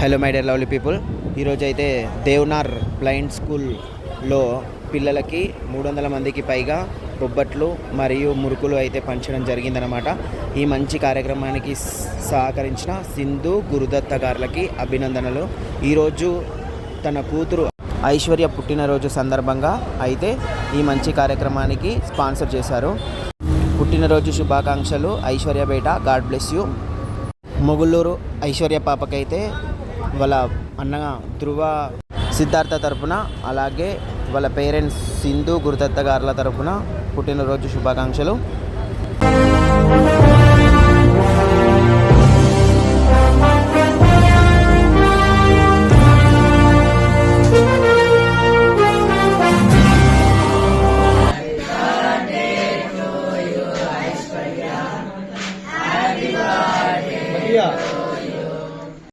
Hello my dear lovely people. ఈరోజు అయితే దేవ్నార్ blind స్కూల్లో పిల్లలకి 300 మందికి పైగా బొబ్బట్లు మరియు మురుకులు అయితే పంచడం జరిగిందనమాట. ఈ మంచి కార్యక్రమానికి సహకరించిన సింధు గురుదత్త గారులకి అభినందనలు. ఈరోజు తన కూతురు ఐశ్వర్య పుట్టినరోజు సందర్భంగా అయితే ఈ మంచి కార్యక్రమానికి స్పాన్సర్ చేశారు. పుట్టినరోజు శుభాకాంక్షలు ఐశ్వర్య బేట, గాడ్ బ్లెస్ యూ. మొగుళ్ళూరు ఐశ్వర్య పాపకైతే వాళ్ళ అన్న ధృవ సిద్ధార్థ తరపున, అలాగే వాళ్ళ పేరెంట్స్ సింధు గురుదత్త గారుల తరపున పుట్టినరోజు శుభాకాంక్షలు.